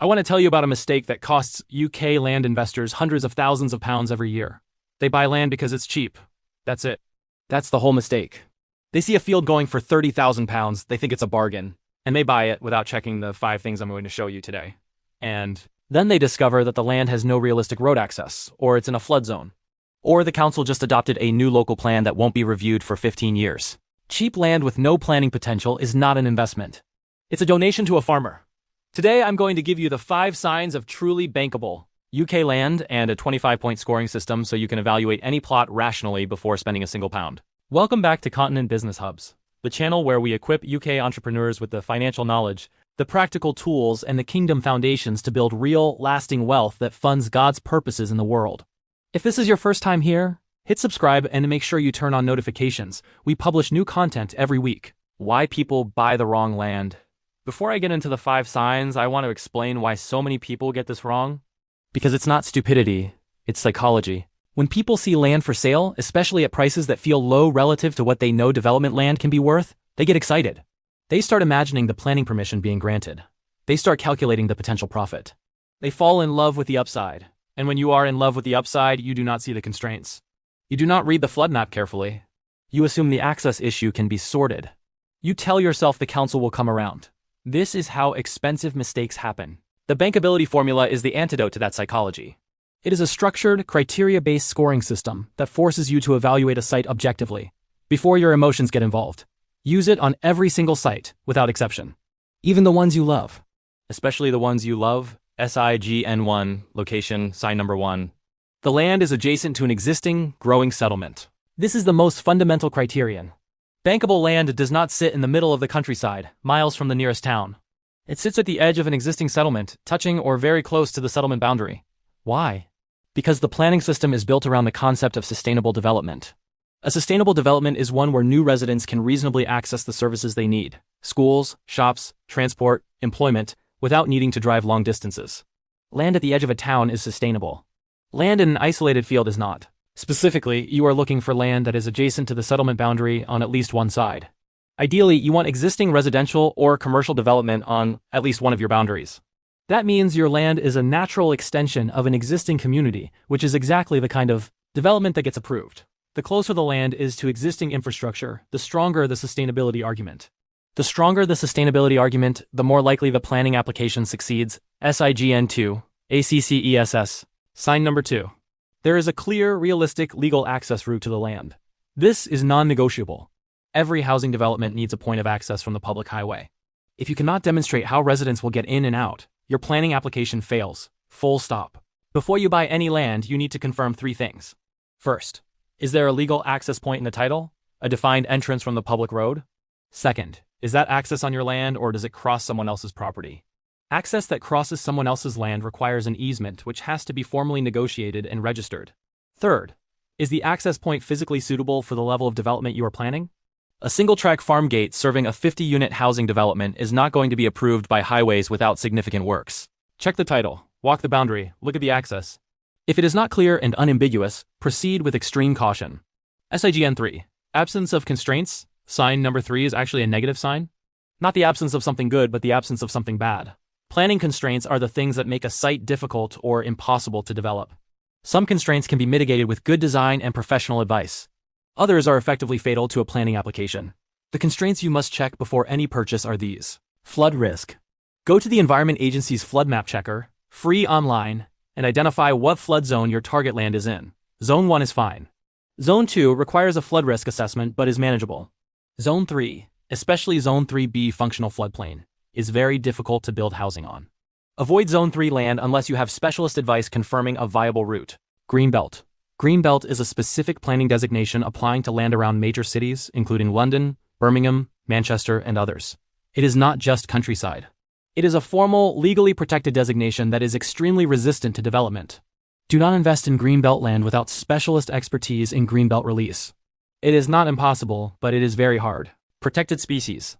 I want to tell you about a mistake that costs UK land investors hundreds of thousands of pounds every year. They buy land because it's cheap. That's it. That's the whole mistake. They see a field going for £30,000, they think it's a bargain, and they buy it without checking the 5 things I'm going to show you today. And then they discover that the land has no realistic road access, or it's in a flood zone. Or the council just adopted a new local plan that won't be reviewed for 15 years. Cheap land with no planning potential is not an investment. It's a donation to a farmer. Today I'm going to give you the 5 signs of truly bankable UK land and a 25-point scoring system so you can evaluate any plot rationally before spending a single pound. Welcome back to Continent Business Hubs, the channel where we equip UK entrepreneurs with the financial knowledge, the practical tools, and the kingdom foundations to build real, lasting wealth that funds God's purposes in the world. If this is your first time here, hit subscribe and make sure you turn on notifications. We publish new content every week. Why people buy the wrong land. Before I get into the 5 signs, I want to explain why so many people get this wrong. Because it's not stupidity, it's psychology. When people see land for sale, especially at prices that feel low relative to what they know development land can be worth, they get excited. They start imagining the planning permission being granted. They start calculating the potential profit. They fall in love with the upside. And when you are in love with the upside, you do not see the constraints. You do not read the flood map carefully. You assume the access issue can be sorted. You tell yourself the council will come around. This is how expensive mistakes happen. The bankability formula is the antidote to that psychology. It is a structured, criteria-based scoring system that forces you to evaluate a site objectively, before your emotions get involved. Use it on every single site, without exception. Even the ones you love. Especially the ones you love, SIGN1, location, sign number 1. The land is adjacent to an existing, growing settlement. This is the most fundamental criterion. Bankable land does not sit in the middle of the countryside, miles from the nearest town. It sits at the edge of an existing settlement, touching or very close to the settlement boundary. Why? Because the planning system is built around the concept of sustainable development. A sustainable development is one where new residents can reasonably access the services they need, schools, shops, transport, employment, without needing to drive long distances. Land at the edge of a town is sustainable. Land in an isolated field is not. Specifically, you are looking for land that is adjacent to the settlement boundary on at least one side. Ideally, you want existing residential or commercial development on at least one of your boundaries. That means your land is a natural extension of an existing community, which is exactly the kind of development that gets approved. The closer the land is to existing infrastructure, the stronger the sustainability argument. The stronger the sustainability argument, the more likely the planning application succeeds. SIGN2, ACCESS, sign number 2. There is a clear, realistic, legal access route to the land. This is non-negotiable. Every housing development needs a point of access from the public highway. If you cannot demonstrate how residents will get in and out, your planning application fails. Full stop. Before you buy any land, you need to confirm 3 things. First, is there a legal access point in the title? A defined entrance from the public road? Second, is that access on your land or does it cross someone else's property? Access that crosses someone else's land requires an easement which has to be formally negotiated and registered. Third, is the access point physically suitable for the level of development you are planning? A single-track farm gate serving a 50-unit housing development is not going to be approved by highways without significant works. Check the title, walk the boundary, look at the access. If it is not clear and unambiguous, proceed with extreme caution. SIGN 3. Absence of constraints. Sign number 3 is actually a negative sign. Not the absence of something good, but the absence of something bad. Planning constraints are the things that make a site difficult or impossible to develop. Some constraints can be mitigated with good design and professional advice. Others are effectively fatal to a planning application. The constraints you must check before any purchase are these. Flood risk. Go to the Environment Agency's flood map checker, free online, and identify what flood zone your target land is in. Zone 1 is fine. Zone 2 requires a flood risk assessment but is manageable. Zone 3, especially Zone 3B functional floodplain, is very difficult to build housing on. Avoid Zone 3 land unless you have specialist advice confirming a viable route. Greenbelt. Greenbelt is a specific planning designation applying to land around major cities, including London, Birmingham, Manchester, and others. It is not just countryside. It is a formal, legally protected designation that is extremely resistant to development. Do not invest in Greenbelt land without specialist expertise in Greenbelt release. It is not impossible, but it is very hard. Protected species.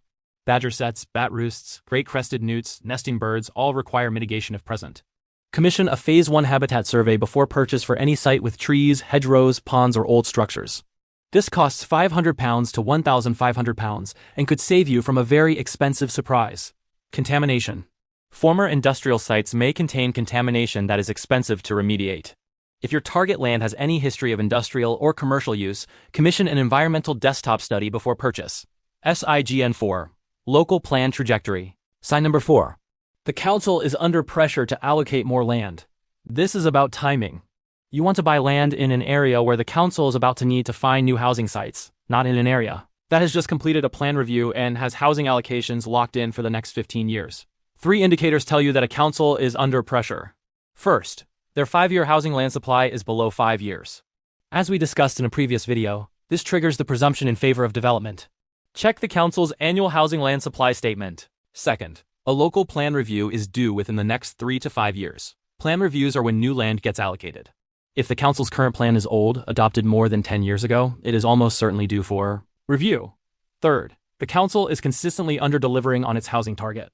Badger sets, bat roosts, great crested newts, nesting birds all require mitigation if present. Commission a Phase 1 habitat survey before purchase for any site with trees, hedgerows, ponds, or old structures. This costs £500 to £1,500 and could save you from a very expensive surprise. Contamination. Former industrial sites may contain contamination that is expensive to remediate. If your target land has any history of industrial or commercial use, commission an environmental desktop study before purchase. SIGN 4. Local Plan Trajectory. Sign number 4. The council is under pressure to allocate more land. This is about timing. You want to buy land in an area where the council is about to need to find new housing sites, not in an area that has just completed a plan review and has housing allocations locked in for the next 15 years. 3 indicators tell you that a council is under pressure. First, their 5-year housing land supply is below 5 years. As we discussed in a previous video, this triggers the presumption in favor of development. Check the council's annual housing land supply statement. Second, a local plan review is due within the next 3 to 5 years. Plan reviews are when new land gets allocated. If the council's current plan is old, adopted more than 10 years ago, it is almost certainly due for review. Third, the council is consistently under-delivering on its housing target.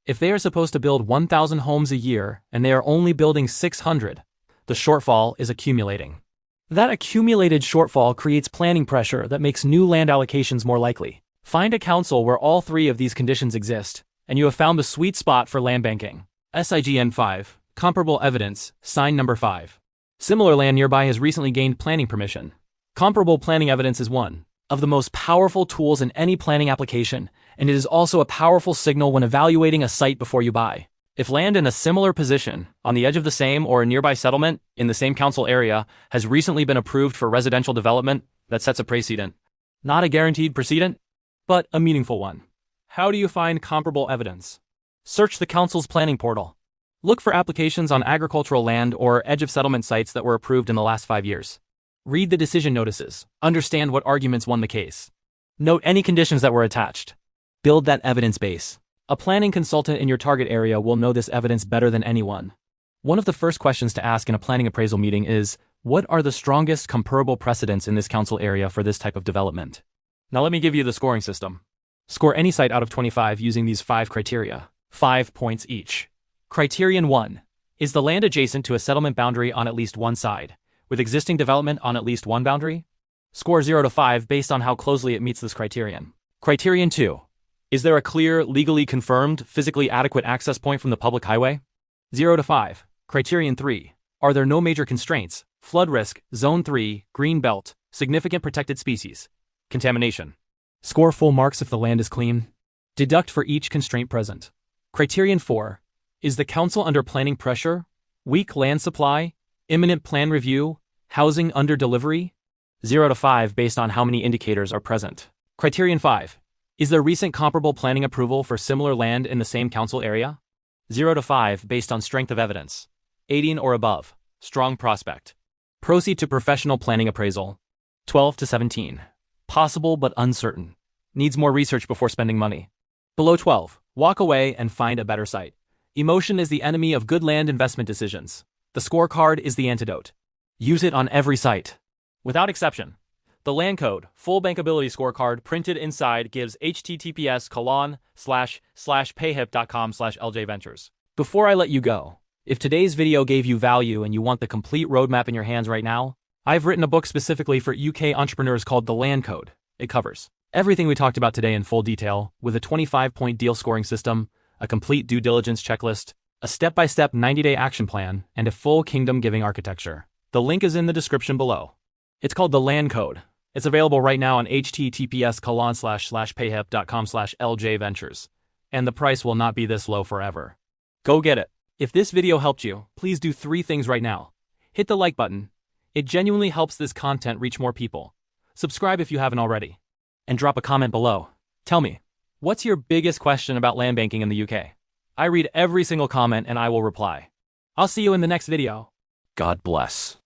If they are supposed to build 1,000 homes a year and they are only building 600, the shortfall is accumulating. That accumulated shortfall creates planning pressure that makes new land allocations more likely. Find a council where all 3 of these conditions exist, and you have found the sweet spot for land banking. SIGN 5. Comparable evidence. Sign number 5. Similar land nearby has recently gained planning permission. Comparable planning evidence is one of the most powerful tools in any planning application, and it is also a powerful signal when evaluating a site before you buy. If land in a similar position, on the edge of the same or a nearby settlement, in the same council area, has recently been approved for residential development, that sets a precedent. Not a guaranteed precedent, but a meaningful one. How do you find comparable evidence? Search the council's planning portal. Look for applications on agricultural land or edge of settlement sites that were approved in the last 5 years. Read the decision notices. Understand what arguments won the case. Note any conditions that were attached. Build that evidence base. A planning consultant in your target area will know this evidence better than anyone. One of the first questions to ask in a planning appraisal meeting is, what are the strongest comparable precedents in this council area for this type of development? Now let me give you the scoring system. Score any site out of 25 using these 5 criteria. 5 points each. Criterion 1. Is the land adjacent to a settlement boundary on at least one side, with existing development on at least one boundary? Score 0 to 5 based on how closely it meets this criterion. Criterion 2. Is there a clear, legally confirmed, physically adequate access point from the public highway? 0 to 5. Criterion 3. Are there no major constraints, flood risk, zone 3, green belt, significant protected species, contamination? Score full marks if the land is clean. Deduct for each constraint present. Criterion 4. Is the council under planning pressure, weak land supply, imminent plan review, housing under delivery? 0 to 5 based on how many indicators are present. Criterion 5. Is there recent comparable planning approval for similar land in the same council area? 0 to 5 based on strength of evidence. 18 or above. Strong prospect. Proceed to professional planning appraisal. 12 to 17. Possible but uncertain. Needs more research before spending money. Below 12. Walk away and find a better site. Emotion is the enemy of good land investment decisions. The scorecard is the antidote. Use it on every site. Without exception. The land code, full bankability scorecard printed inside gives https://payhip.com/ljventures. Before I let you go, if today's video gave you value and you want the complete roadmap in your hands right now, I've written a book specifically for UK entrepreneurs called The Land Code. It covers everything we talked about today in full detail, with a 25-point deal scoring system, a complete due diligence checklist, a step-by-step 90-day action plan, and a full kingdom-giving architecture. The link is in the description below. It's called The Land Code. It's available right now on https://payhip.com/ljventures. And the price will not be this low forever. Go get it. If this video helped you, please do 3 things right now. Hit the like button. It genuinely helps this content reach more people. Subscribe if you haven't already. And drop a comment below. Tell me, what's your biggest question about land banking in the UK? I read every single comment and I will reply. I'll see you in the next video. God bless.